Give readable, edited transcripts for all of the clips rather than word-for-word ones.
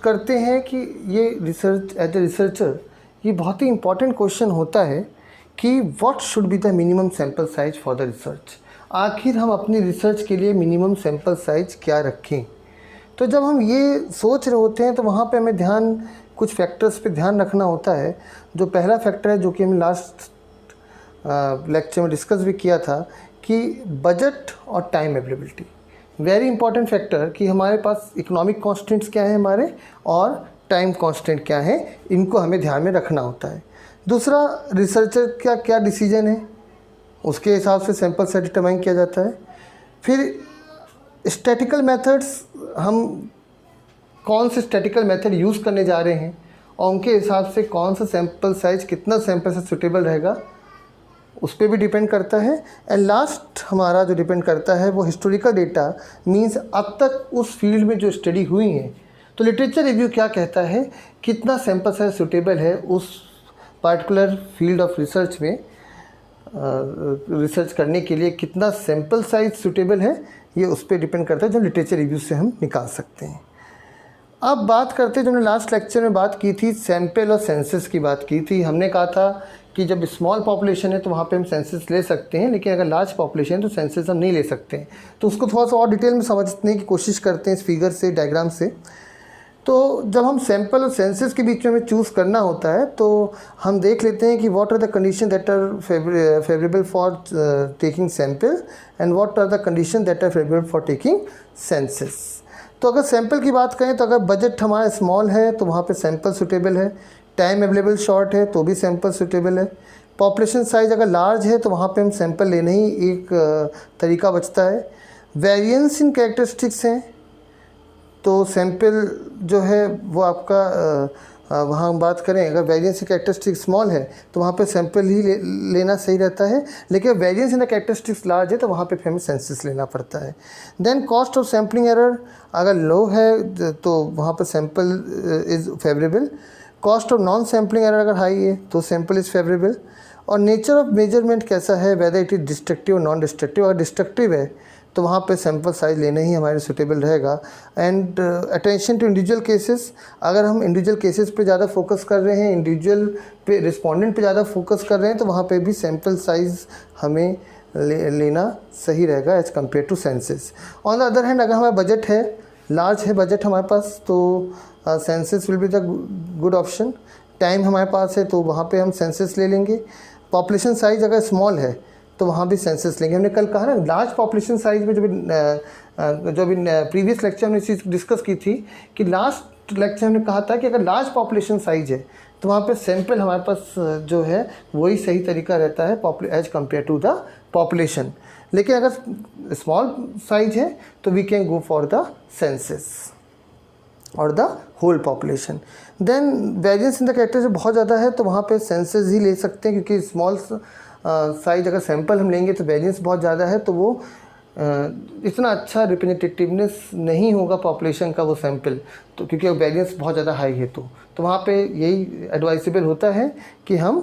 करते हैं कि ये रिसर्च एज ए रिसर्चर ये बहुत ही इम्पॉर्टेंट क्वेश्चन होता है कि what should be the minimum sample size for the research. आखिर हम अपनी रिसर्च के लिए मिनिमम सैम्पल साइज क्या रखें। तो जब हम ये सोच रहे होते हैं तो वहाँ पे हमें कुछ फैक्टर्स पे ध्यान रखना होता है। जो पहला फैक्टर है, जो कि हम लास्ट लेक्चर में डिस्कस भी किया था, कि बजट और time availability, very important factor कि हमारे पास इकोनॉमिक कॉन्स्टेंट्स क्या हैं हमारे और टाइम कांस्टेंट क्या है, इनको हमें ध्यान में रखना होता है। दूसरा, रिसर्चर का क्या डिसीजन है, उसके हिसाब से सैंपल साइज डिटरमाइन किया जाता है। फिर स्टैटिकल मेथड्स, हम कौन से स्टैटिकल मेथड यूज़ करने जा रहे हैं और उनके हिसाब से कौन सा सैंपल साइज, कितना सैंपल साइज सूटेबल रहेगा, उस पर भी डिपेंड करता है। एंड लास्ट हमारा जो डिपेंड करता है वो हिस्टोरिकल डेटा, मींस अब तक उस फील्ड में जो स्टडी हुई है, तो लिटरेचर रिव्यू क्या कहता है, कितना सैंपल साइज सूटेबल है उस पार्टिकुलर फील्ड ऑफ रिसर्च में रिसर्च करने के लिए, कितना सैंपल साइज सूटेबल है, ये उस पर डिपेंड करता है, जो लिटरेचर रिव्यू से हम निकाल सकते हैं। अब बात करते हैं, जो हमने लास्ट लेक्चर में बात की थी, सैंपल और सेंसस की बात की थी। हमने कहा था कि जब स्मॉल पॉपुलेशन है तो वहाँ पे हम सेंसस ले सकते हैं, लेकिन अगर लार्ज पॉपुलेशन है तो सेंसस हम नहीं ले सकते हैं। तो उसको थोड़ा सा और डिटेल में समझने की कोशिश करते हैं इस फिगर से, डायग्राम से। तो जब हम सैंपल और सेंसस के बीच में हमें चूज़ करना होता है तो हम देख लेते हैं कि what are the condition that are favourable for taking sample and what are the condition that are favourable for taking census. तो अगर सैंपल की बात करें तो अगर बजट हमारा स्मॉल है तो वहाँ पे सैंपल सूटेबल है, टाइम अवेलेबल शॉर्ट है तो भी सैंपल सूटेबल है, पॉपुलेशन साइज अगर लार्ज है तो वहाँ पे हम सैंपल लेने ही एक तरीका बचता है। वेरिएंस इन कैरेक्टरिस्टिक्स हैं तो सैंपल जो है वो आपका वहाँ हम बात करें, अगर वेरिएंस इन कैरेक्टरिस्टिक्स स्मॉल है तो वहाँ पे सैंपल ही लेना सही रहता है, लेकिन variance in the characteristics large है तो वहाँ पे हमें सेंसस लेना पड़ता है। Then cost of sampling error अगर लो है तो वहाँ पर sample is favourable, cost of non sampling error अगर हाई है तो सैंपल इज़ फेवरेबल। और नेचर ऑफ मेजरमेंट कैसा है, वेदर इट इज़ डिस्ट्रक्टिव और नॉन डिस्ट्रक्टिव, अगर डिस्ट्रक्टिव है तो वहाँ पे सैंपल साइज लेना ही हमारे सूटेबल रहेगा। And attention to individual cases, अगर हम इंडिविजुअल केसेस पे ज़्यादा फोकस कर रहे हैं, इंडिविजुअल पे रिस्पोंडेंट पे ज़्यादा फोकस कर रहे हैं, तो वहाँ पे भी सैंपल साइज हमें लेना सही रहेगा as compare to census. On the other hand, अगर हमारा बजट है, लार्ज है बजट हमारे पास, तो census will be the good option. Time हमारे पास है तो वहाँ पे हम सेंसस ले लेंगे। पॉपुलेशन साइज अगर स्मॉल है तो वहाँ भी सेंसस लेंगे। हमने कल कहा ना, लार्ज पॉपुलेशन साइज में जो भी प्रीवियस लेक्चर में चीज़ डिस्कस की थी, कि लास्ट लेक्चर हमने कहा था कि अगर लार्ज पॉपुलेशन साइज है तो वहाँ पे सैंपल हमारे पास जो है वही सही तरीका रहता है as compare to the population. लेकिन अगर स्मॉल साइज है तो we can go for the census और the whole population. Then variance in the character बहुत ज़्यादा है तो वहाँ पे सेंसस ही ले सकते हैं, क्योंकि स्मॉल साइज अगर सैंपल हम लेंगे तो वेरिएंस बहुत ज़्यादा है तो वो इतना अच्छा रिप्रेजेंटेटिवनेस नहीं होगा पॉपुलेशन का वो सैंपल, तो क्योंकि वेरिएंस बहुत ज़्यादा हाई है तो वहाँ पे यही एडवाइसेबल होता है कि हम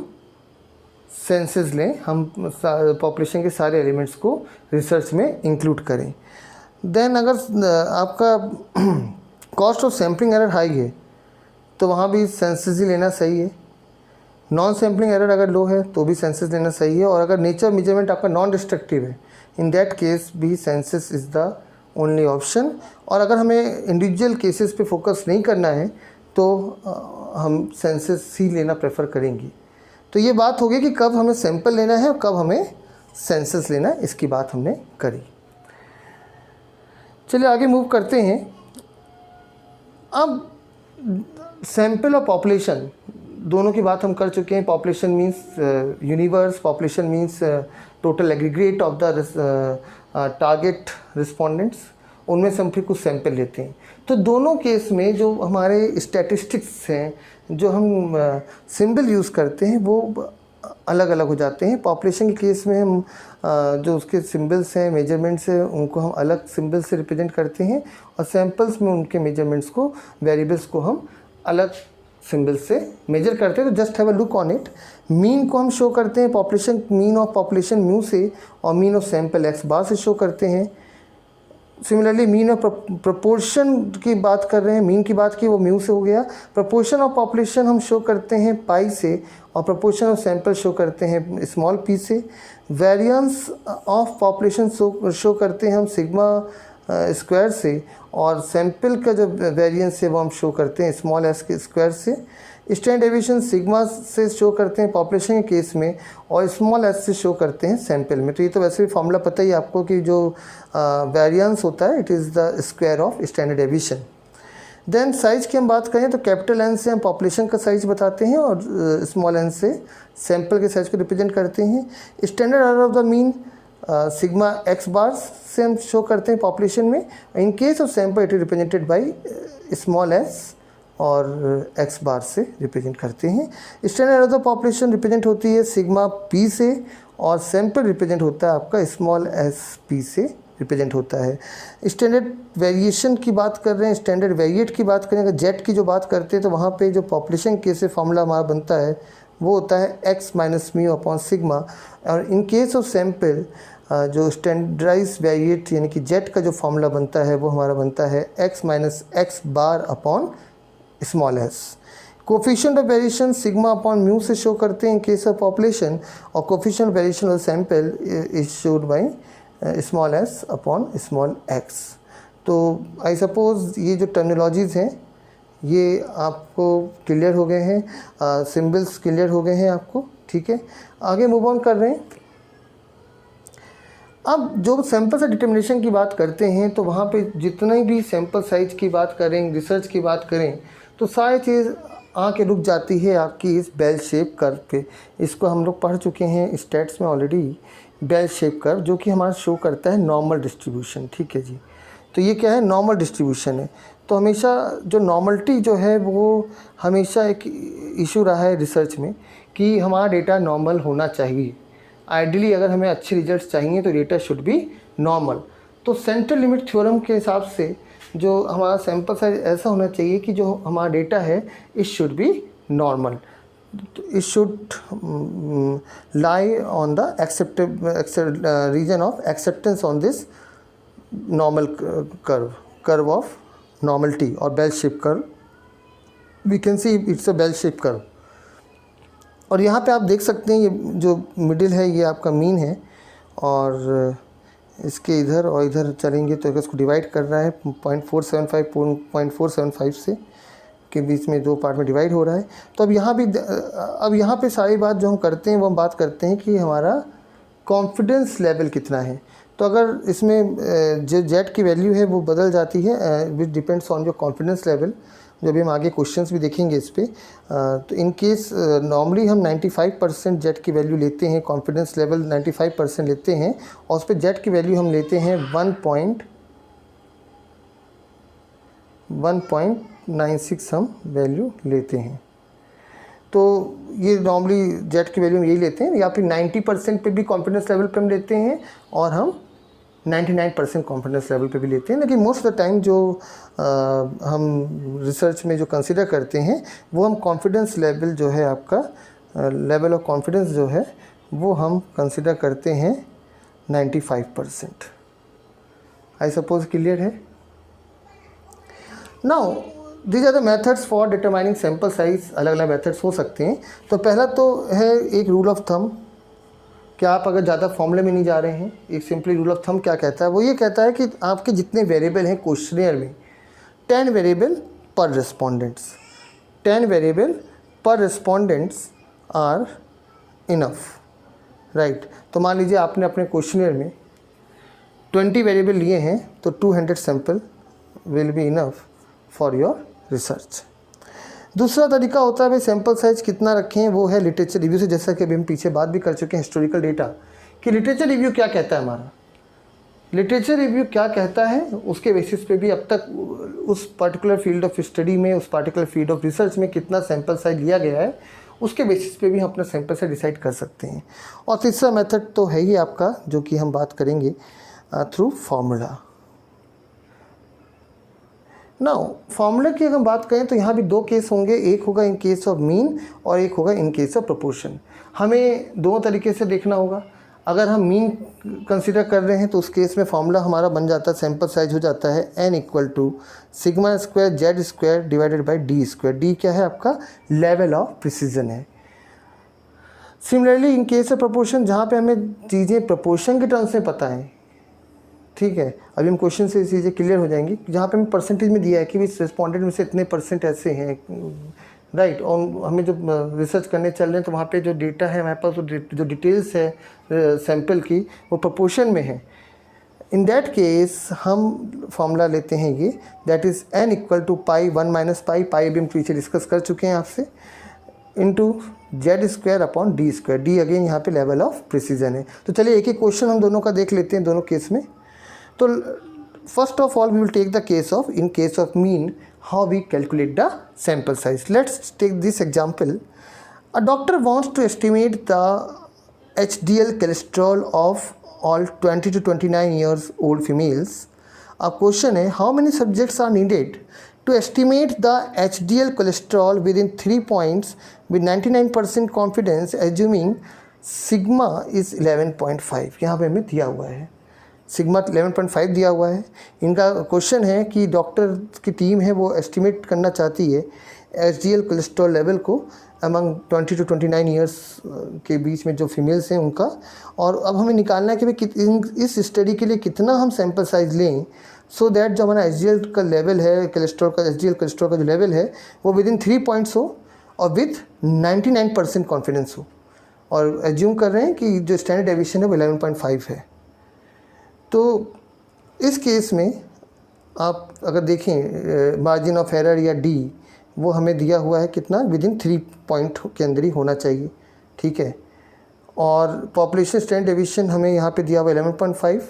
सेंसस लें, हम पॉपुलेशन के सारे एलिमेंट्स को रिसर्च में इंक्लूड करें। देन अगर आपका cost of sampling error high है तो वहाँ भी सेंसस ही लेना सही है। नॉन सैम्पलिंग एरर अगर लो है तो भी सेंसस लेना सही है। और अगर नेचर मेजरमेंट आपका नॉन डिस्ट्रक्टिव है, इन दैट केस भी census is the only option. और अगर हमें इंडिविजुअल केसेस पे फोकस नहीं करना है तो हम सेंसस ही लेना प्रेफर करेंगे। तो ये बात होगी कि कब हमें सैंपल लेना है और कब हमें सेंसस लेना है, इसकी बात हमने करी। चलिए आगे मूव करते हैं। अब सैंपल और पॉपुलेशन दोनों की बात हम कर चुके हैं। Population means universe, population means total aggregate of the target respondents, उनमें से हम फिर कुछ सैंपल लेते हैं। तो दोनों केस में जो हमारे स्टैटिस्टिक्स हैं, जो हम सिंबल यूज़ करते हैं, वो अलग अलग हो जाते हैं। पॉपुलेशन के केस में हम जो उसके सिंबल्स हैं, मेजरमेंट्स हैं, उनको हम अलग सिंबल से रिप्रेजेंट करते हैं, और सैंपल्स में उनके मेजरमेंट्स को, वेरिएबल्स को हम अलग सिंबल से मेजर करते हैं। तो just have a look on it. Mean को हम शो करते हैं population, mean of population mu से, और mean of sample x bar से शो करते हैं। सिमिलरली मीन और प्रोपोर्शन की बात कर रहे हैं, मीन की बात की वो म्यू से हो गया। प्रोपोर्शन ऑफ पॉपुलेशन हम शो करते हैं पाई से, और प्रोपोर्शन ऑफ सैंपल शो करते हैं स्मॉल पी से। वेरिएंस ऑफ पॉपुलेशन शो करते हैं हम सिग्मा स्क्वायर से, और सैंपल का जो वेरिएंस है वो हम शो करते हैं स्मॉल एस के स्क्वायर से। स्टैंडर्ड डेविएशन सिग्मा से शो करते हैं पॉपुलेशन के केस में, और स्मॉल एस से शो करते हैं सैंपल में। तो ये तो वैसे भी फॉर्मूला पता ही आपको कि जो वेरिएंस होता है it is the square of standard deviation. Then size की हम बात करें तो कैपिटल एन से हम पॉपुलेशन का साइज बताते हैं, और स्मॉल एन से सैंपल के साइज को रिप्रेजेंट करते हैं। Standard error of the mean sigma x bar से हम शो करते हैं पॉपुलेशन में। In case of sample it is represented by small s और एक्स बार से रिप्रेजेंट करते हैं। Standard error of the population represent होती है सिग्मा पी से, और सैंपल रिप्रेजेंट होता है आपका स्मॉल एस पी से रिप्रेजेंट होता है। स्टैंडर्ड वेरिएशन की बात कर रहे हैं, स्टैंडर्ड वेरिएट की बात करें, अगर जेट की जो बात करते हैं तो वहाँ पे जो पॉपुलेशन केस से फॉर्मूला हमारा बनता है वो होता है x minus mu upon sigma. और इन केस ऑफ सैंपल जो स्टैंडर्डाइज वेरिएट यानी कि जेट का जो फॉर्मूला बनता है वो हमारा बनता है x minus x bar upon small S. Coefficient of variation sigma upon mu से शो करते हैं इन केस ऑफ पॉपुलेशन, और coefficient of variation of sample is showed by small S upon small x. तो आई सपोज ये जो terminologies हैं ये आपको क्लियर हो गए हैं, सिंबल्स क्लियर हो गए हैं आपको, ठीक है। आगे मूव ऑन कर रहे हैं। अब जो सैंपल से डिटर्मिनेशन की बात करते हैं तो वहाँ पे जितने भी सैंपल साइज की बात करें, रिसर्च की बात करें, तो सारी चीज़ आके रुक जाती है आपकी इस बेल शेप कर्व पे। इसको हम लोग पढ़ चुके हैं स्टैट्स में ऑलरेडी, बेल शेप कर्व, जो कि हमारा शो करता है नॉर्मल डिस्ट्रीब्यूशन, ठीक है जी। तो ये क्या है, नॉर्मल डिस्ट्रीब्यूशन है। तो हमेशा जो नॉर्मलिटी जो है वो हमेशा एक इशू रहा है रिसर्च में कि हमारा डेटा नॉर्मल होना चाहिए। आइडियली अगर हमें अच्छे रिजल्ट्स चाहिए तो डेटा शुड बी नॉर्मल। तो सेंट्रल लिमिट थ्योरम के हिसाब से जो हमारा सैंपल साइज ऐसा होना चाहिए कि जो हमारा डेटा है it should be normal, it should lie on the region of acceptance on this normal curve of normality और bell shape curve. We can see it's a bell shape curve. और यहाँ पे आप देख सकते हैं ये जो मिडिल है ये आपका मीन है, और इसके इधर और इधर चलेंगे तो इसको डिवाइड कर रहा है 0.475 से के बीच में दो पार्ट में डिवाइड हो रहा है। तो अब यहाँ पे सारी बात जो हम करते हैं वो हम बात करते हैं कि हमारा कॉन्फिडेंस लेवल कितना है। तो अगर इसमें जो जेड की वैल्यू है वो बदल जाती है which depends on your confidence level, जो भी हम आगे क्वेश्चंस भी देखेंगे इस पर। तो इन केस नॉर्मली हम 95% जेड की वैल्यू लेते हैं, कॉन्फिडेंस लेवल 95% लेते हैं, और उस पर जेड की वैल्यू हम लेते हैं 1.96 हम वैल्यू लेते हैं। तो ये नॉर्मली जेड की वैल्यू हम यही लेते हैं, या फिर 90% पे भी कॉन्फिडेंस लेवल पे हम लेते हैं, और हम 99% कॉन्फिडेंस लेवल पे भी लेते हैं। लेकिन मोस्ट ऑफ द टाइम जो हम रिसर्च में जो कंसिडर करते हैं वो हम कॉन्फिडेंस लेवल जो है आपका लेवल ऑफ कॉन्फिडेंस जो है वो हम कंसिडर करते हैं 95%। आई सपोज क्लियर है। Now these are the methods for determining sample size. अलग अलग मेथड्स हो सकते हैं। तो पहला तो है एक रूल ऑफ थंब, कि आप अगर ज़्यादा फॉर्मूले में नहीं जा रहे हैं, एक सिंपली रूल ऑफ थंब क्या कहता है, वो ये कहता है कि आपके जितने वेरिएबल हैं क्वेश्चनियर में 10 वेरिएबल पर रिस्पोंडेंट्स, 10 वेरिएबल पर रिस्पोंडेंट्स आर इनफ, राइट। तो मान लीजिए आपने अपने क्वेश्चनियर में 20 वेरिएबल लिए हैं तो 200 sample will be enough for your research. दूसरा तरीका होता है भाई सैंपल साइज कितना रखें, वो है लिटरेचर रिव्यू से, जैसा कि अभी हम पीछे बात भी कर चुके हैं हिस्टोरिकल डेटा कि लिटरेचर रिव्यू क्या कहता है। हमारा लिटरेचर रिव्यू क्या कहता है उसके बेसिस पे भी अब तक उस पर्टिकुलर फील्ड ऑफ स्टडी में, उस पर्टिकुलर फील्ड ऑफ रिसर्च में कितना सैंपल साइज लिया गया है उसके बेसिस पे भी हम अपना सैंपल साइज डिसाइड कर सकते हैं। और तीसरा मेथड तो है ही आपका, जो कि हम बात करेंगे थ्रू फार्मूला। नाउ फार्मूला की अगर हम बात करें तो यहाँ भी दो केस होंगे, एक होगा इन केस ऑफ मीन और एक होगा इन केस ऑफ प्रोपोर्शन। हमें दोनों तरीके से देखना होगा। अगर हम मीन कंसिडर कर रहे हैं तो उस केस में फॉर्मूला हमारा बन जाता है, सैम्पल साइज हो जाता है n equal to sigma square Z square divided by D square. D क्या है आपका, लेवल ऑफ प्रिसीजन है। Similarly in case of proportion, जहाँ पे हमें चीज़ें प्रोपोर्शन के टर्म्स में पता है, ठीक है, अभी हम क्वेश्चन से चीज़ें क्लियर हो जाएंगी। जहाँ पे हमें परसेंटेज में दिया है कि इस रिस्पॉन्डेंट में से इतने परसेंट ऐसे हैं, राइट, और हमें जब रिसर्च करने चल रहे हैं तो वहाँ पे जो डेटा है हमारे पास, जो डिटेल्स है सैम्पल की, वो प्रोपोर्शन में है। इन दैट केस हम फॉर्मूला लेते हैं ये, that is n equal to pi 1 minus pi, pi अभी हम पीछे डिस्कस कर चुके हैं आपसे, into z square upon d square. D again यहाँ पे लेवल ऑफ प्रिसीजन है। तो चलिए एक एक क्वेश्चन हम दोनों का देख लेते हैं, दोनों केस में। तो first of all we will take the case of, in case of mean, how we calculate the sample size. Let's take this example. A doctor wants to estimate the HDL cholesterol of all 20 to 29 years old females. Our question है, how many subjects are needed to estimate the HDL cholesterol within 3 points with 99% confidence assuming sigma is 11.5। यहाँ पे हमें दिया हुआ है sigma 11.5 दिया हुआ है। इनका क्वेश्चन है कि डॉक्टर की टीम है वो एस्टिमेट करना चाहती है एचडीएल कोलेस्ट्रॉल लेवल को अमंग 20 टू 29 ईयर्स के बीच में जो फीमेल्स हैं उनका, और अब हमें निकालना है कि भाई इस स्टडी के लिए कितना हम सैम्पल साइज लें, सो दैट जो हमारा एचडीएल का लेवल है, कोलेस्ट्रॉल का, एचडीएल कोलेस्ट्रॉल का जो लेवल है वो विदिन 3 पॉइंट्स हो और विथ 99% कॉन्फिडेंस हो। और एज्यूम कर रहे हैं कि जो स्टैंडर्ड डेविएशन है वो 11.5 है। तो इस केस में आप अगर देखें मार्जिन ऑफ एरर या डी, वो हमें दिया हुआ है कितना, विदिन 3 पॉइंट के अंदर ही होना चाहिए, ठीक है। और पॉपुलेशन स्टैंडर्ड डेविएशन हमें यहाँ पे दिया हुआ 11.5।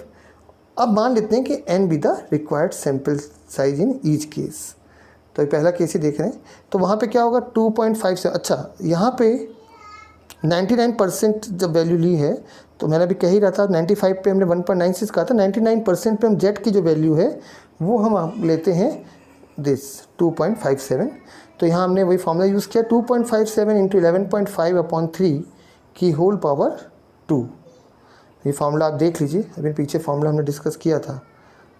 अब मान लेते हैं कि n be the required sample size in each case. तो ये पहला केस ही देख रहे हैं, तो वहाँ पे क्या होगा 2.5 से, अच्छा यहाँ पे 99% जब वैल्यू ली है, तो मैंने अभी कह ही रहा था 95 पे हमने 1.96 कहा था, 99% पे हम जेड की जो वैल्यू है वो हम लेते हैं दिस 2.57। तो यहाँ हमने वही फॉर्मूला यूज़ किया, 2.57 इंटू 11.5 अपॉन 3 की होल पावर 2। ये फार्मूला आप देख लीजिए, अभी पीछे फार्मूला हमने डिस्कस किया था,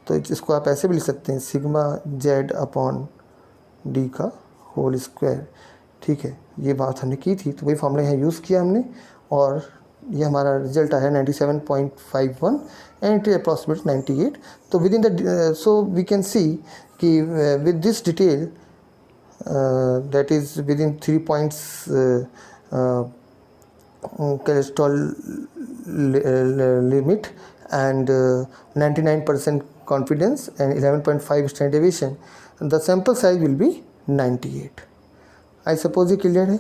तो इसको आप ऐसे भी लिख सकते हैं, सिग्मा जेड अपॉन डी का होल स्क्वायर, ठीक है। ये बात हमने की थी, तो वही फार्मूला यहाँ यूज़ किया हमने, और ये हमारा रिजल्ट आया 97.51 एंड इट इज अप्रॉक्सीमेट 98। तो within the, so we can see कि with this detail that is within 3 points cholesterol limit and 99% confidence and 11.5 standard deviation, the sample size will be 98। I suppose ये clear है।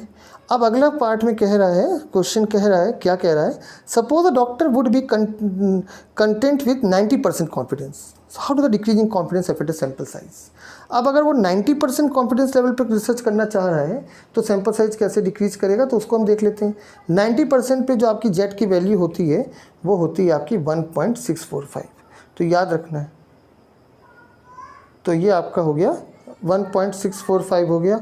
अब अगला part में कह रहा है, question कह रहा है, क्या कह रहा है, suppose the doctor would be content with 90% confidence, how do the decreasing confidence affect the sample size. अब अगर वो 90% कॉन्फिडेंस लेवल पर रिसर्च करना चाह रहा है तो सैम्पल साइज कैसे डिक्रीज करेगा, तो उसको हम देख लेते हैं। 90% पे जो आपकी जेड की वैल्यू होती है वो होती है आपकी 1.645, तो याद रखना है। तो ये आपका हो गया 1.645 हो गया,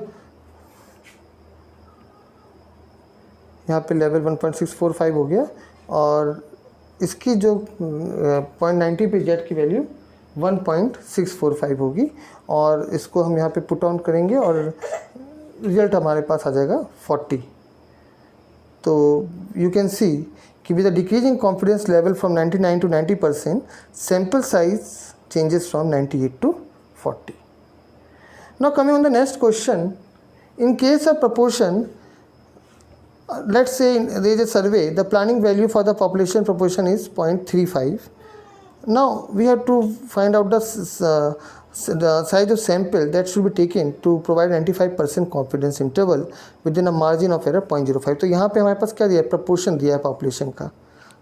यहाँ पे लेवल 1.645 हो गया, और इसकी जो 0.90 पे जेड की वैल्यू 1.645 होगी, और इसको हम यहाँ पे पुट ऑन करेंगे और रिजल्ट हमारे पास आ जाएगा 40। तो यू कैन सी कि with the decreasing confidence level from 99 to 90%, sample size changes from 98 to 40। Now coming on the next question, in case of proportion, let's say there is a survey, the planning value for the population proportion is 0.35. Now we have to find out the size of sample that should be taken to provide 95% confidence interval within a margin of error 0.05। तो यहाँ पे हमारे पास क्या दिया है, proportion दिया है population का,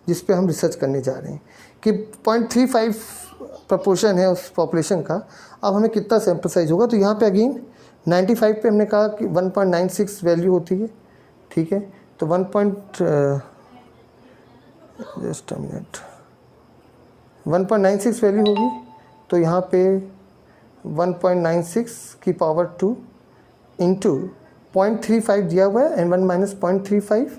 जिस पे हम रिसर्च करने जा रहे हैं कि 0.35 proportion है उस population का। अब हमें कितना सैम्पल साइज होगा, तो यहाँ पे अगेन 95 पे हमने कहा कि 1.96 वैल्यू होती है, ठीक है। तो 1.96 वैल्यू होगी, तो यहाँ पे 1.96 की पावर 2 इंटू 0.35 दिया हुआ है, एंड 1 माइनस 0.35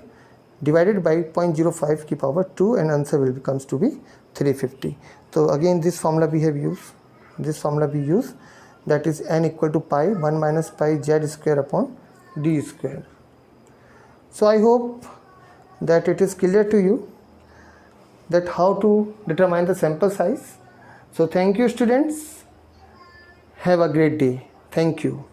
divided by 0.05 की power 2 and answer will becomes to be 350. So again this formula we have used, that is n equal to pi 1 minus pi z square upon d square. So I hope that it is clear to you that how to determine the sample size. So thank you students, have a great day. Thank you.